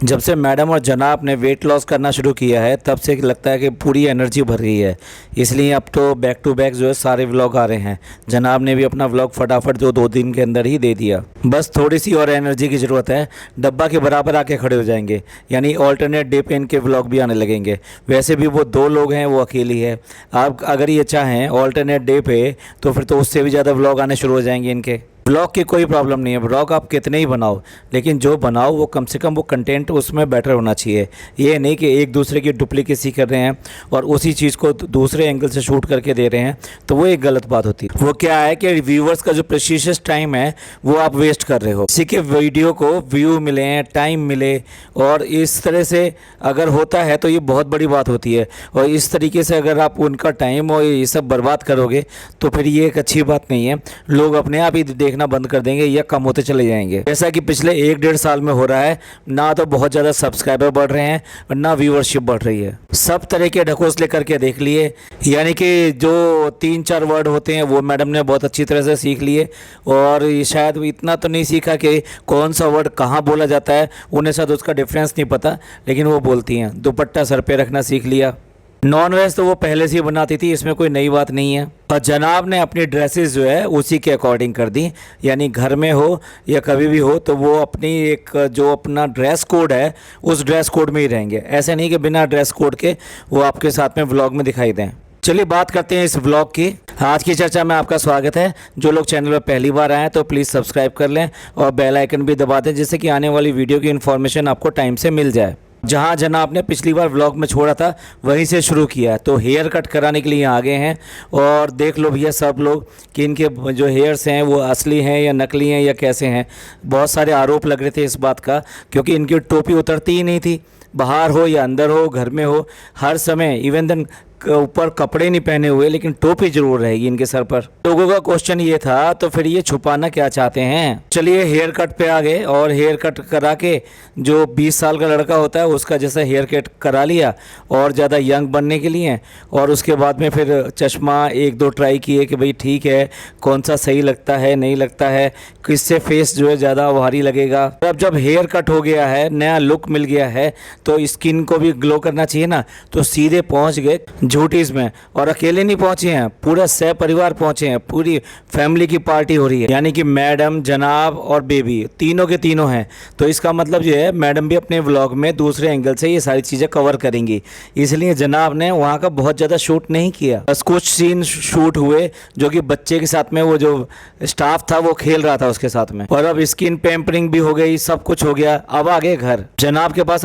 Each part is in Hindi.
जब से मैडम और जनाब ने वेट लॉस करना शुरू किया है तब से लगता है कि पूरी एनर्जी भर रही है। इसलिए अब तो बैक टू बैक जो है सारे व्लॉग आ रहे हैं। जनाब ने भी अपना व्लॉग फटाफट जो 2 दिन के अंदर ही दे दिया। बस थोड़ी सी और एनर्जी की ज़रूरत है, डब्बा के बराबर आके खड़े हो जाएंगे, यानी ऑल्टरनेट डे पे इनके व्लॉग भी आने लगेंगे। वैसे भी वो 2 लोग हैं, वो अकेली है। आप अगर ये चाहें ऑल्टरनेट डे पे तो फिर तो उससे भी ज़्यादा व्लॉग आने शुरू हो जाएंगे इनके। ब्लॉग की कोई प्रॉब्लम नहीं है, ब्लॉग आप कितने ही बनाओ, लेकिन जो बनाओ वो कम से कम वो कंटेंट उसमें बेटर होना चाहिए। ये नहीं कि एक दूसरे की डुप्लीकेसी कर रहे हैं और उसी चीज़ को दूसरे एंगल से शूट करके दे रहे हैं, तो वो एक गलत बात होती है। वो क्या है कि व्यूवर्स का जो प्रेशियस टाइम है वो आप वेस्ट कर रहे हो। किसी के वीडियो को व्यू मिले, टाइम मिले, और इस तरह से अगर होता है तो ये बहुत बड़ी बात होती है। और इस तरीके से अगर आप उनका टाइम और ये सब बर्बाद करोगे तो फिर ये एक अच्छी बात नहीं है। लोग अपने आप ही देखना बंद कर देंगे या कम होते चले जाएंगे, जैसा कि पिछले 1-1.5 साल में हो रहा है। ना तो बहुत ज़्यादा सब्सक्राइबर बढ़ रहे हैं और ना व्यूअरशिप बढ़ रही है। सब तरह के ढकोसले करके देख लिए, यानी कि जो 3-4 वर्ड होते हैं वो मैडम ने बहुत अच्छी तरह से सीख लिए, और शायद इतना तो नहीं सीखा कि कौन सा वर्ड कहाँ बोला जाता है, उन्हें शायद उसका डिफरेंस नहीं पता, लेकिन वो बोलती हैं। दुपट्टा सर पे रखना सीख लिया। नॉन वेज तो वो पहले से ही बनाती थी, इसमें कोई नई बात नहीं है। और जनाब ने अपनी ड्रेसेस जो है उसी के अकॉर्डिंग कर दी, यानी घर में हो या कभी भी हो तो वो अपनी एक जो अपना ड्रेस कोड है उस ड्रेस कोड में ही रहेंगे। ऐसे नहीं कि बिना ड्रेस कोड के वो आपके साथ में व्लॉग में दिखाई दें। चलिए बात करते हैं इस व्लॉग की। आज की चर्चा में आपका स्वागत है। जो लोग चैनल पर पहली बार आए हैं तो प्लीज़ सब्सक्राइब कर लें और बेल आइकन भी दबा दें, जिससे कि आने वाली वीडियो की इन्फॉर्मेशन आपको टाइम से मिल जाए। जहां जनाब ने पिछली बार व्लॉग में छोड़ा था वहीं से शुरू किया है, तो हेयर कट कराने के लिए आ गए हैं। और देख लो भैया सब लोग कि इनके जो हेयर्स हैं वो असली हैं या नकली हैं या कैसे हैं। बहुत सारे आरोप लग रहे थे इस बात का, क्योंकि इनकी टोपी उतरती ही नहीं थी। बाहर हो या अंदर हो, घर में हो, हर समय इवन देन ऊपर कपड़े नहीं पहने हुए लेकिन टोपी जरूर रहेगी इनके सर पर। लोगों का क्वेश्चन ये था, तो फिर ये छुपाना क्या चाहते हैं। चलिए हेयर कट पे आ गए, और हेयर कट करा के जो 20 साल का लड़का होता है उसका जैसा हेयर कट करा लिया और ज़्यादा यंग बनने के लिए। और उसके बाद में फिर चश्मा 1-2 ट्राई किए कि भाई ठीक है कौन सा सही लगता है, नहीं लगता है, किससे फेस जो है ज़्यादा भारी लगेगा। अब जब हेयर कट हो गया है, नया लुक मिल गया है, तो स्किन को भी ग्लो करना चाहिए ना, तो सीधे पहुँच गए झूठीज में। और अकेले नहीं पहुंचे हैं, पूरा सह परिवार पहुंचे हैं, पूरी फैमिली की पार्टी हो रही है, यानी कि मैडम, जनाब और बेबी तीनों के तीनों हैं। तो इसका मतलब ये है मैडम भी अपने व्लॉग में दूसरे एंगल से ये सारी चीज़ें कवर करेंगी, इसलिए जनाब ने वहाँ का बहुत ज़्यादा शूट नहीं किया। बस कुछ सीन शूट हुए जो कि बच्चे के साथ में वो जो स्टाफ था वो खेल रहा था उसके साथ में। और अब स्किन पैम्परिंग भी हो गई, सब कुछ हो गया। अब आगे घर, जनाब के पास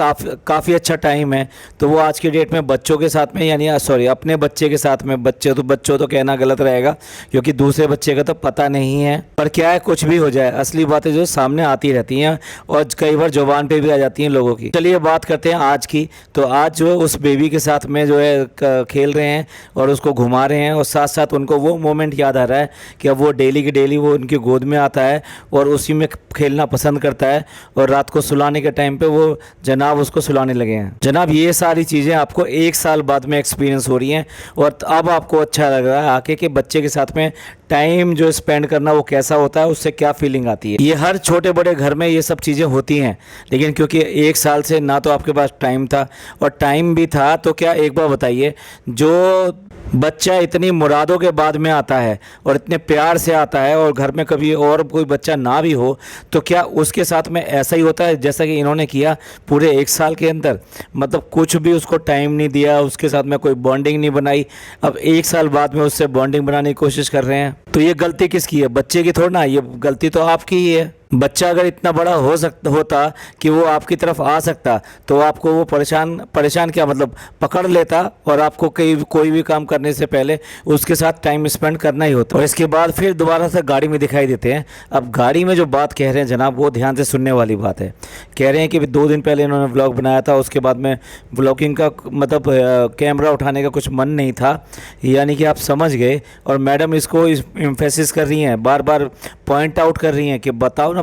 काफ़ी अच्छा टाइम है, तो वो आज की डेट में बच्चों के साथ में, यानी अपने बच्चे के साथ में, बच्चों तो कहना गलत रहेगा क्योंकि दूसरे बच्चे का तो पता नहीं है, पर क्या है कुछ भी हो जाए, असली बातें जो सामने आती रहती हैं और कई बार जुबान पे भी आ जाती हैं लोगों की। चलिए बात करते हैं आज की। तो आज जो है उस बेबी के साथ में जो है खेल रहे हैं और उसको घुमा रहे हैं, और साथ साथ उनको वो मोमेंट याद आ रहा है कि अब वो डेली की डेली वो उनकी गोद में आता है और उसी में खेलना पसंद करता है, और रात को सुलाने के टाइम पे वो जनाब उसको सुलाने लगे हैं। जनाब ये सारी चीज़ें आपको 1 साल बाद में एक्सपीरियंस हो रही हैं, और अब आपको अच्छा लग रहा है आके कि बच्चे के साथ में टाइम जो स्पेंड करना वो कैसा होता है, उससे क्या फीलिंग आती है। ये हर छोटे बड़े घर में ये सब चीज़ें होती हैं, लेकिन क्योंकि 1 साल से ना तो आपके पास टाइम था, और टाइम भी था तो क्या, एक बार बताइए, जो बच्चा इतनी मुरादों के बाद में आता है और इतने प्यार से आता है, और घर में कभी और कोई बच्चा ना भी हो, तो क्या उसके साथ में ऐसा ही होता है जैसा कि इन्होंने किया पूरे 1 साल के अंदर। मतलब कुछ भी उसको टाइम नहीं दिया, उसके साथ में कोई बॉन्डिंग नहीं बनाई। अब 1 साल बाद में उससे बॉन्डिंग बनाने की कोशिश कर रहे हैं, तो ये गलती किसकी है? बच्चे की थोड़ा ना, ये गलती तो आपकी ही है। बच्चा अगर इतना बड़ा होता कि वो आपकी तरफ आ सकता, तो आपको वो परेशान क्या मतलब पकड़ लेता, और आपको कोई भी काम करने से पहले उसके साथ टाइम स्पेंड करना ही होता। और इसके बाद फिर दोबारा से गाड़ी में दिखाई देते हैं। अब गाड़ी में जो बात कह रहे हैं जनाब, वो ध्यान से सुनने वाली बात है। कह रहे हैं कि 2 दिन पहले इन्होंने व्लॉग बनाया था, उसके बाद में व्लॉगिंग का मतलब कैमरा उठाने का कुछ मन नहीं था, यानी कि आप समझ गए। और मैडम इसको एम्फेसिस कर रही हैं, बार बार पॉइंट आउट कर रही हैं कि बताओ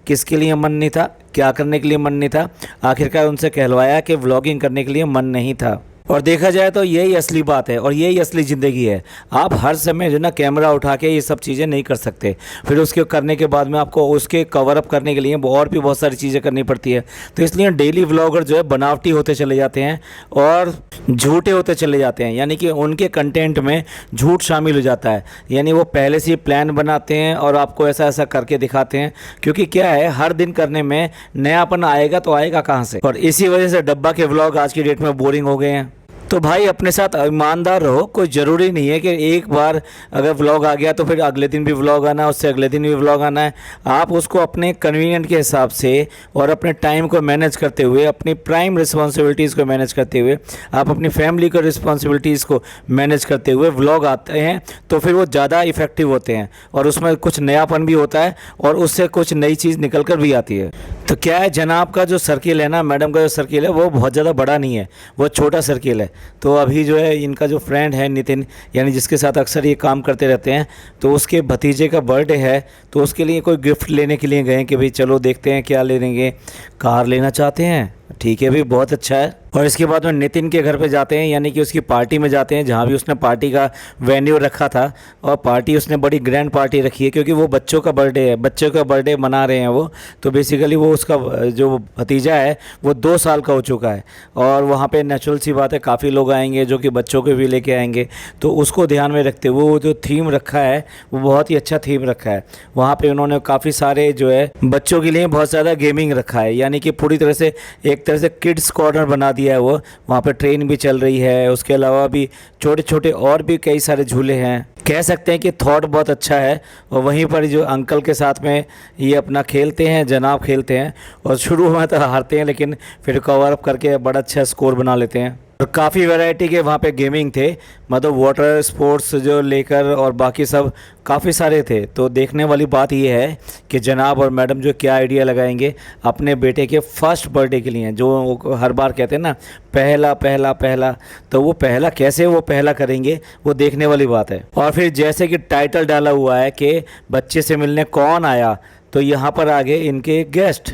किसके लिए मन नहीं था, क्या करने के लिए मन नहीं था। आखिरकार उनसे कहलवाया कि व्लॉगिंग करने के लिए मन नहीं था। और देखा जाए तो यही असली बात है और यही असली ज़िंदगी है। आप हर समय जो ना कैमरा उठा के ये सब चीज़ें नहीं कर सकते, फिर उसके करने के बाद में आपको उसके कवर अप करने के लिए और भी बहुत सारी चीज़ें करनी पड़ती है। तो इसलिए डेली व्लॉगर जो है बनावटी होते चले जाते हैं और झूठे होते चले जाते हैं, यानी कि उनके कंटेंट में झूठ शामिल हो जाता है। यानी वो पहले से ही प्लान बनाते हैं और आपको ऐसा ऐसा करके दिखाते हैं, क्योंकि क्या है, हर दिन करने में नयापन आएगा तो आएगा कहाँ से। और इसी वजह से डब्बा के व्लॉग आज की डेट में बोरिंग हो गए हैं। तो भाई अपने साथ ईमानदार रहो। कोई ज़रूरी नहीं है कि एक बार अगर व्लॉग आ गया तो फिर अगले दिन भी व्लॉग आना है, उससे अगले दिन भी व्लॉग आना है। आप उसको अपने कन्वीनियंट के हिसाब से और अपने टाइम को मैनेज करते हुए, अपनी प्राइम रिस्पॉन्सिबिलिटीज़ को मैनेज करते हुए, आप अपनी फैमिली को रिस्पॉन्सिबिलिटीज़ को मैनेज करते हुए व्लॉग आते हैं तो फिर वो ज़्यादा इफ़ेक्टिव होते हैं और उसमें कुछ नयापन भी होता है और उससे कुछ नई चीज़ निकल कर भी आती है। तो क्या है, जनाब का जो सर्किल है ना, मैडम का जो सर्किल है वो बहुत ज़्यादा बड़ा नहीं है, वो छोटा सर्किल है। तो अभी जो है इनका जो फ्रेंड है नितिन, यानी जिसके साथ अक्सर ये काम करते रहते हैं, तो उसके भतीजे का बर्थडे है, तो उसके लिए कोई गिफ्ट लेने के लिए गए कि भाई चलो देखते हैं क्या ले लेंगे। कार लेना चाहते हैं, ठीक है भाई, बहुत अच्छा है। और इसके बाद में नितिन के घर पे जाते हैं, यानी कि उसकी पार्टी में जाते हैं जहाँ भी उसने पार्टी का वेन्यू रखा था। और पार्टी उसने बड़ी ग्रैंड पार्टी रखी है, क्योंकि वो बच्चों का बर्थडे है, बच्चों का बर्थडे मना रहे हैं वो। तो बेसिकली वो उसका जो भतीजा है वो 2 साल का हो चुका है और वहाँ पे नेचुरल सी बात है काफ़ी लोग आएंगे जो कि बच्चों को भी लेके आएंगे। तो उसको ध्यान में रखते हुए वो जो थीम रखा है वो बहुत ही अच्छा थीम रखा है। वहाँ पर उन्होंने काफ़ी सारे जो है बच्चों के लिए बहुत ज़्यादा गेमिंग रखा है, यानी कि पूरी तरह से एक तरह से किड्स कॉर्नर बना दिया है वो। वहाँ पे ट्रेन भी चल रही है, उसके अलावा भी छोटे छोटे और भी कई सारे झूले हैं। कह सकते हैं कि थॉट बहुत अच्छा है। और वहीं पर जो अंकल के साथ में ये अपना खेलते हैं, जनाब खेलते हैं और शुरू में तो हारते हैं लेकिन फिर कवर अप करके बड़ा अच्छा स्कोर बना लेते हैं। और काफ़ी वैरायटी के वहाँ पे गेमिंग थे, मतलब वाटर स्पोर्ट्स जो लेकर और बाकी सब काफ़ी सारे थे। तो देखने वाली बात ये है कि जनाब और मैडम जो क्या आइडिया लगाएंगे अपने बेटे के फर्स्ट बर्थडे के लिए, जो हर बार कहते हैं ना पहला पहला पहला, तो वो पहला कैसे वो पहला करेंगे वो देखने वाली बात है। और फिर जैसे कि टाइटल डाला हुआ है कि बच्चे से मिलने कौन आया, तो यहाँ पर आगे इनके गेस्ट,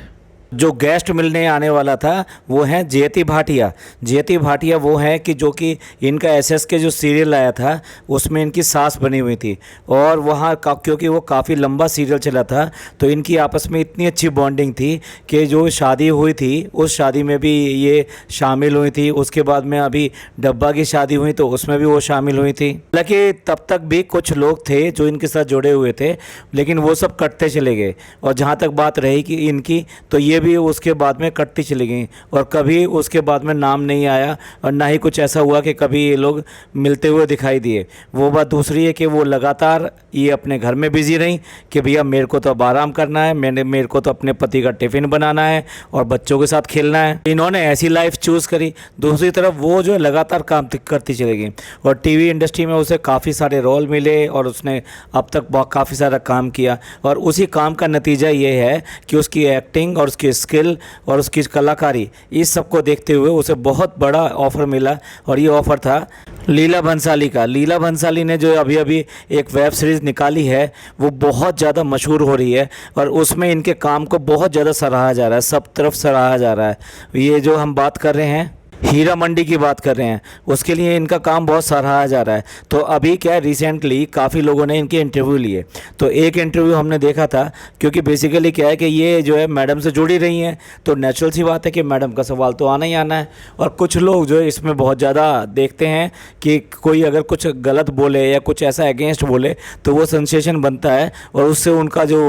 जो गेस्ट मिलने आने वाला था वो हैं जयति भाटिया। जयति भाटिया वो है कि जो कि इनका एसएस के जो सीरियल आया था उसमें इनकी सास बनी हुई थी। और वहाँ क्योंकि वो काफ़ी लंबा सीरियल चला था तो इनकी आपस में इतनी अच्छी बॉन्डिंग थी कि जो शादी हुई थी उस शादी में भी ये शामिल हुई थी। उसके बाद में अभी डब्बा की शादी हुई तो उसमें भी वो शामिल हुई थी। हालांकि तब तक भी कुछ लोग थे जो इनके साथ जुड़े हुए थे, लेकिन वो सब कटते चले गए। और जहाँ तक बात रही कि इनकी, तो ये भी उसके बाद में कटती चली गई और कभी उसके बाद में नाम नहीं आया और ना ही कुछ ऐसा हुआ कि कभी ये लोग मिलते हुए दिखाई दिए। वो बात दूसरी है कि वो लगातार ये अपने घर में बिजी रही कि भैया मेरे को तो अब आराम करना है, मेरे को तो अपने पति का टिफ़िन बनाना है और बच्चों के साथ खेलना है। इन्होंने ऐसी लाइफ चूज़ करी। दूसरी तरफ वो जो लगातार काम करती चली गई और टीवी इंडस्ट्री में उसे काफ़ी सारे रोल मिले और उसने अब तक काफ़ी सारा काम किया। और उसी काम का नतीजा ये है कि उसकी एक्टिंग और उसकी स्किल और उसकी कलाकारी, इस सब को देखते हुए उसे बहुत बड़ा ऑफ़र मिला। और ये ऑफ़र था लीला भंसाली का। लीला भंसाली ने जो अभी अभी एक वेब सीरीज़ निकाली है वो बहुत ज़्यादा मशहूर हो रही है और उसमें इनके काम को बहुत ज़्यादा सराहा जा रहा है, सब तरफ सराहा जा रहा है। ये जो हम बात कर रहे हैं हीरा मंडी की बात कर रहे हैं, उसके लिए इनका काम बहुत सराहा जा रहा है। तो अभी क्या है, रिसेंटली काफ़ी लोगों ने इनके इंटरव्यू लिए। तो एक इंटरव्यू हमने देखा था, क्योंकि बेसिकली क्या है कि ये जो है मैडम से जुड़ी रही हैं तो नेचुरल सी बात है कि मैडम का सवाल तो आना ही आना है। और कुछ लोग जो है इसमें बहुत ज़्यादा देखते हैं कि कोई अगर कुछ गलत बोले या कुछ ऐसा अगेंस्ट बोले तो वो सेंसेशन बनता है और उससे उनका जो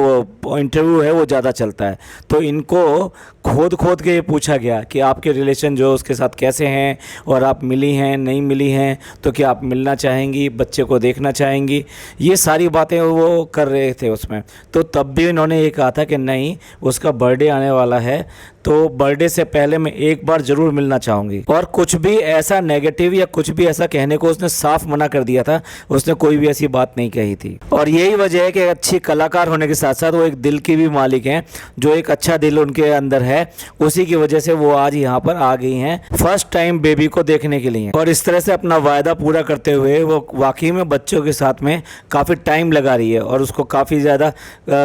इंटरव्यू है वो ज़्यादा चलता है। तो इनको खोद के ये पूछा गया कि आपके रिलेशन जो उसके साथ कैसे हैं और आप मिली हैं नहीं मिली हैं, तो क्या आप मिलना चाहेंगी, बच्चे को देखना चाहेंगी, ये सारी बातें वो कर रहे थे उसमें। तो तब भी इन्होंने ये कहा था कि नहीं, उसका बर्थडे आने वाला है तो बर्थडे से पहले मैं एक बार ज़रूर मिलना चाहूँगी। और कुछ भी ऐसा नेगेटिव या कुछ भी ऐसा कहने को उसने साफ मना कर दिया था, उसने कोई भी ऐसी बात नहीं कही थी। और यही वजह है कि अच्छी कलाकार होने के साथ साथ वो एक दिल की भी मालिक हैं, जो एक अच्छा दिल उनके अंदर है, उसी की वजह से वो आज यहाँ पर आ गई हैं फर्स्ट टाइम बेबी को देखने के लिए, और इस तरह से अपना वायदा पूरा करते हुए वो वाकई में बच्चों के साथ में काफ़ी टाइम लगा रही है और उसको काफ़ी ज़्यादा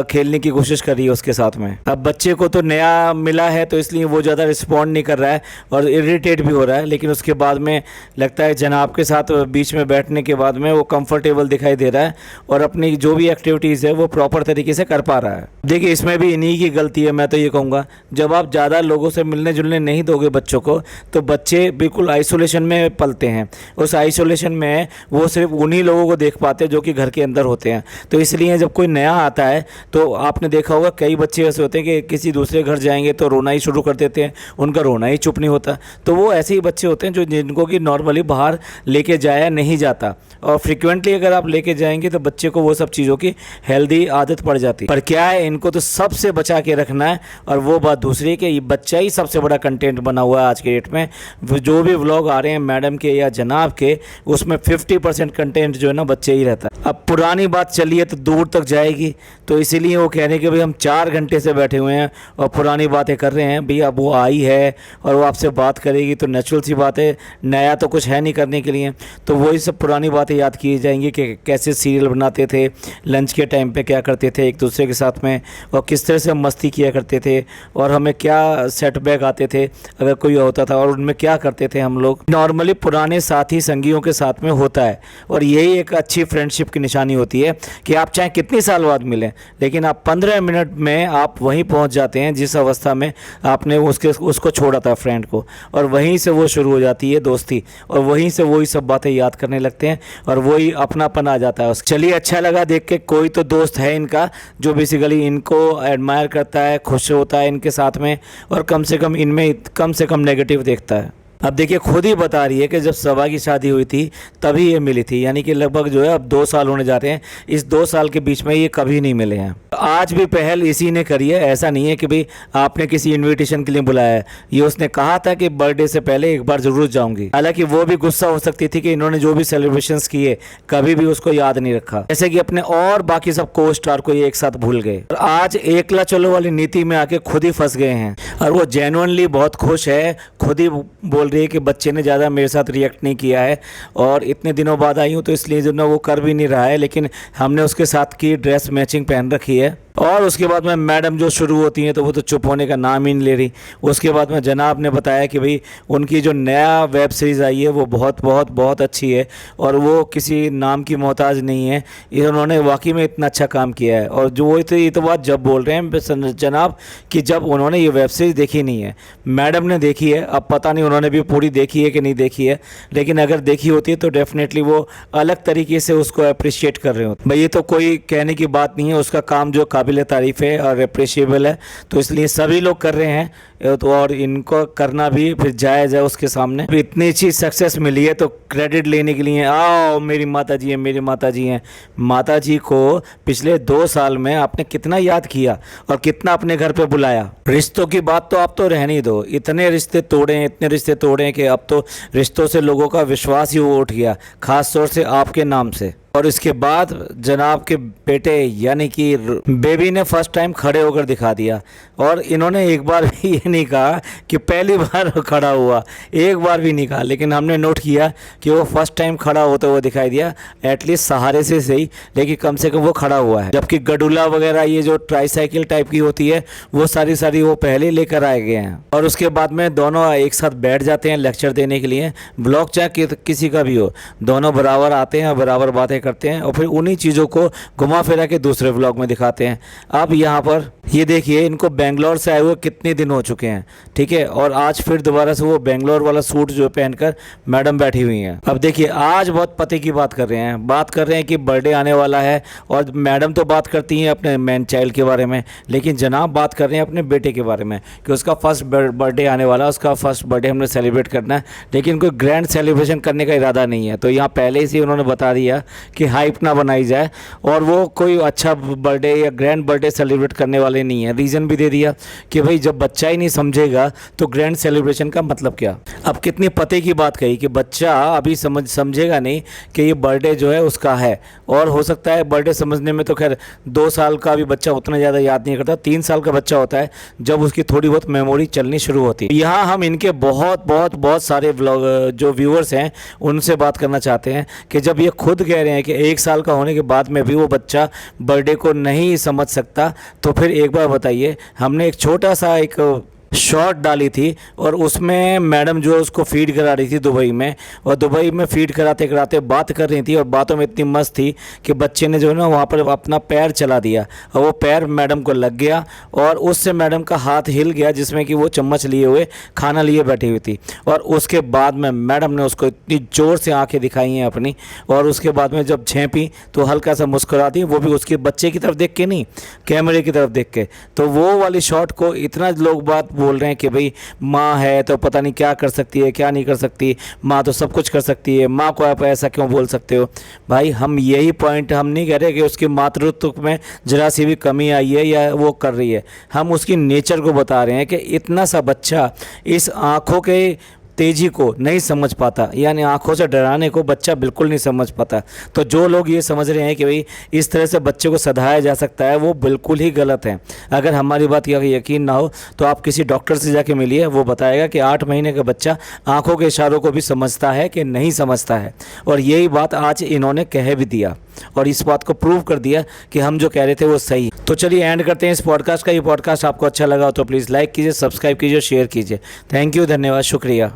खेलने की कोशिश कर रही है उसके साथ में। अब बच्चे को तो नया मिला है तो इसलिए वो ज़्यादा रिस्पॉन्ड नहीं कर रहा है और इरिटेट भी हो रहा है, लेकिन उसके बाद में लगता है जनाब के साथ बीच में बैठने के बाद में वो कंफर्टेबल दिखाई दे रहा है और अपनी जो भी एक्टिविटीज़ है वो प्रॉपर तरीके से कर पा रहा है। देखिए इसमें भी इन्हीं की गलती है, मैं तो ये कहूँगा जब आप ज़्यादा लोगों से मिलने जुलने नहीं दोगे बच्चों को तो बच्चे बिल्कुल आइसोलेशन में पलते हैं। उस आइसोलेशन में वो सिर्फ उन्हीं लोगों को देख पाते हैं जो कि घर के अंदर होते हैं। तो इसलिए जब कोई नया आता है तो आपने देखा होगा कई बच्चे ऐसे होते हैं कि किसी दूसरे घर जाएंगे तो रोना ही शुरू कर देते हैं, उनका रोना ही चुप नहीं होता। तो वो ऐसे ही बच्चे होते हैं जो जिनको कि नॉर्मली बाहर लेके जाया नहीं जाता, और फ्रिक्वेंटली अगर आप लेके जाएंगे तो बच्चे को वो सब चीज़ों की हेल्दी आदत पड़ जाती है। पर क्या है, इनको तो सबसे बचा के रखना है। और वो बात दूसरी है कि ये बच्चा ही सबसे बड़ा कंटेंट बना हुआ है आज के डेट में। जो भी व्लॉग आ रहे हैं मैडम के या जनाब के, उसमें 50% कंटेंट जो है ना बच्चे ही रहता है। अब पुरानी बात चलिए तो दूर तक जाएगी, तो इसीलिए वो कह रहे हैं कि भाई हम 4 घंटे से बैठे हुए हैं और पुरानी बातें कर रहे हैं। भाई अब वो आई है और वो आपसे बात करेगी तो नेचुरल सी बात है, नया तो कुछ है नहीं करने के लिए। तो वही सब पुरानी बातें याद की जाएंगी कि कैसे सीरियल बनाते थे, लंच के टाइम पे क्या करते थे एक दूसरे के साथ में, और किस तरह से हम मस्ती किया करते थे, और हमें क्या सेटबैक आते थे अगर कोई होता था, और उनमें क्या करते थे हम लोग। नॉर्मली पुराने साथी संगियों के साथ में होता है, और यही एक अच्छी फ्रेंडशिप की निशानी होती है कि आप चाहे कितनी साल बाद मिलें, लेकिन आप 15 मिनट में आप वहीं पहुंच जाते हैं जिस अवस्था में आपने उसको छोड़ा था फ्रेंड को, और वहीं से वो शुरू हो जाती है दोस्ती, और वहीं से वही सब बातें याद करने लगते हैं और वही अपनापन आ जाता है। चलिए अच्छा लगा देख के, कोई तो दोस्त है इनका जो बेसिकली इनको एडमायर करता है, खुश होता है इनके साथ में, और कम से कम इनमें कम से कम नेगेटिव देखता है। अब देखिए खुद ही बता रही है कि जब सबा की शादी हुई थी तभी ये मिली थी, यानी कि लगभग जो है अब 2 साल होने जाते हैं। इस 2 साल के बीच में ये कभी नहीं मिले हैं। आज भी पहल इसी ने करी है, ऐसा नहीं है कि भाई आपने किसी इनविटेशन के लिए बुलाया है। ये उसने कहा था कि बर्थडे से पहले एक बार जरूर जाऊंगी। हालांकि वो भी गुस्सा हो सकती थी कि इन्होंने जो भी सेलिब्रेशंस किए कभी भी उसको याद नहीं रखा, जैसे कि अपने और बाकी सब को स्टार को ये एक साथ भूल गए, और आज एकला चलो वाली नीति में आके खुद ही फंस गए हैं। और वो जेन्युइनली बहुत खुश है, खुद ही बोल रही है कि बच्चे ने ज़्यादा मेरे साथ रिएक्ट नहीं किया है, और इतने दिनों बाद आई हूँ तो इसलिए जो ना वो कर भी नहीं रहा है, लेकिन हमने उसके साथ की ड्रेस मैचिंग पहन रखी है। और उसके बाद में मैडम जो शुरू होती हैं तो वो तो चुप होने का नाम ही नहीं ले रही। उसके बाद में जनाब ने बताया कि भाई उनकी जो नया वेब सीरीज़ आई है वो बहुत बहुत बहुत अच्छी है, और वो किसी नाम की मोहताज नहीं है। इन्होंने वाकई में इतना अच्छा काम किया है। और जो वही तो ये तो बात जब बोल रहे हैं जनाब कि जब उन्होंने ये वेब सीरीज़ देखी नहीं है, मैडम ने देखी है। अब पता नहीं उन्होंने भी पूरी देखी है कि नहीं देखी है, लेकिन अगर देखी होती है तो डेफिनेटली वो अलग तरीके से उसको अप्रिशिएट कर रहे होते। भाई ये तो कोई कहने की बात नहीं है, उसका काम जो काबिल तारीफ है और अप्रिशिएबल है, तो इसलिए सभी लोग कर रहे हैं, तो और इनको करना भी फिर जायज़ है उसके सामने। इतनी अच्छी सक्सेस मिली है तो क्रेडिट लेने के लिए आओ मेरी माता जी हैं, मेरी माता जी हैं। माता जी को पिछले 2 साल में आपने कितना याद किया और कितना अपने घर पे बुलाया। रिश्तों की बात तो आप तो रहने ही दो, इतने रिश्ते तोड़े, इतने रिश्ते तोड़े कि अब तो रिश्तों से लोगों का विश्वास ही उठ गया, खास तौर से आपके नाम से। और इसके बाद जनाब के बेटे यानी कि बेबी ने फर्स्ट टाइम खड़े होकर दिखा दिया, और इन्होंने एक बार भी ये नहीं कहा कि पहली बार खड़ा हुआ, एक बार भी नहीं कहा, लेकिन हमने नोट किया कि वो फर्स्ट टाइम खड़ा होता हुआ दिखाई दिया, एटलीस्ट सहारे से सही, लेकिन कम से कम वो खड़ा हुआ है। जबकि गडूला वगैरह ये जो ट्राईसाइकिल टाइप की होती है वो सारी वो पहले लेकर आए गए हैं, और उसके बाद में दोनों एक साथ बैठ जाते हैं लेक्चर देने के लिए। ब्लॉग चाहे किसी का भी हो, दोनों बराबर आते हैं, बराबर बातें करते हैं, और फिर उन्हीं चीज़ों को घुमा फिरा के दूसरे व्लॉग में दिखाते हैं। अब यहाँ पर ये देखिए इनको बेंगलोर से आए हुए कितने दिन हो चुके हैं, ठीक है, और आज फिर दोबारा से वो बेंगलोर वाला सूट जो पहनकर मैडम बैठी हुई हैं। अब देखिए आज बहुत पते की बात कर रहे हैं कि बर्थडे आने वाला है, और मैडम तो बात करती हैं अपने मैन चाइल्ड के बारे में, लेकिन जनाब बात कर रहे हैं अपने बेटे के बारे में कि उसका फर्स्ट बर्थडे आने वाला है, उसका फर्स्ट बर्थडे हमने सेलिब्रेट करना है, लेकिन कोई ग्रैंड सेलिब्रेशन करने का इरादा नहीं है। तो यहाँ पहले से उन्होंने बता दिया कि हाइप ना बनाई जाए, और वो कोई अच्छा बर्थडे या ग्रैंड बर्थडे सेलिब्रेट करने वाले नहीं है। रीज़न भी दे दिया कि भाई जब बच्चा ही नहीं समझेगा तो ग्रैंड सेलिब्रेशन का मतलब क्या। अब कितनी पते की बात कही कि बच्चा अभी समझेगा नहीं कि ये बर्थडे जो है उसका है, और हो सकता है बर्थडे समझने में तो खैर 2 साल का भी बच्चा उतना ज़्यादा याद नहीं करता, 3 साल का बच्चा होता है जब उसकी थोड़ी बहुत मेमोरी चलनी शुरू होती है। यहाँ हम इनके बहुत सारे व्लॉग जो व्यूअर्स हैं उनसे बात करना चाहते हैं कि जब ये खुद कह रहे हैं कि 1 साल का होने के बाद में भी वो बच्चा बर्थडे को नहीं समझ सकता, तो फिर एक बार बताइए, हमने एक छोटा सा एक शॉट डाली थी और उसमें मैडम जो उसको फीड करा रही थी दुबई में, और दुबई में फीड कराते कराते बात कर रही थी, और बातों में इतनी मस्त थी कि बच्चे ने जो है ना वहाँ पर अपना पैर चला दिया और वो पैर मैडम को लग गया, और उससे मैडम का हाथ हिल गया जिसमें कि वो चम्मच लिए हुए खाना लिए बैठी हुई थी। और उसके बाद में मैडम ने उसको इतनी ज़ोर से आंखें दिखाई हैं अपनी, और उसके बाद में जब झेंपी तो हल्का सा मुस्कुरा दी, वो भी उसके बच्चे की तरफ देख के नहीं, कैमरे की तरफ देख के। तो वो वाली शॉट को इतना लोग बात बोल रहे हैं कि भाई माँ है तो पता नहीं क्या कर सकती है क्या नहीं कर सकती, माँ तो सब कुछ कर सकती है, माँ को आप ऐसा क्यों बोल सकते हो। भाई हम यही पॉइंट, हम नहीं कह रहे कि उसके मातृत्व में जरा सी भी कमी आई है या वो कर रही है, हम उसकी नेचर को बता रहे हैं कि इतना सा बच्चा इस आँखों के तेज़ी को नहीं समझ पाता, यानी आंखों से डराने को बच्चा बिल्कुल नहीं समझ पाता। तो जो लोग ये समझ रहे हैं कि भाई इस तरह से बच्चे को सधाया जा सकता है, वो बिल्कुल ही गलत है। अगर हमारी बात का यकीन ना हो तो आप किसी डॉक्टर से जाके मिलिए, वो बताएगा कि 8 महीने का बच्चा आंखों के इशारों को भी समझता है कि नहीं समझता है। और यही बात आज इन्होंने कह भी दिया और इस बात को प्रूव कर दिया कि हम जो कह रहे थे वो सही। तो चलिए एंड करते हैं इस पॉडकास्ट का। ये पॉडकास्ट आपको अच्छा लगा हो तो प्लीज़ लाइक कीजिए, सब्सक्राइब कीजिए, शेयर कीजिए। थैंक यू, धन्यवाद, शुक्रिया।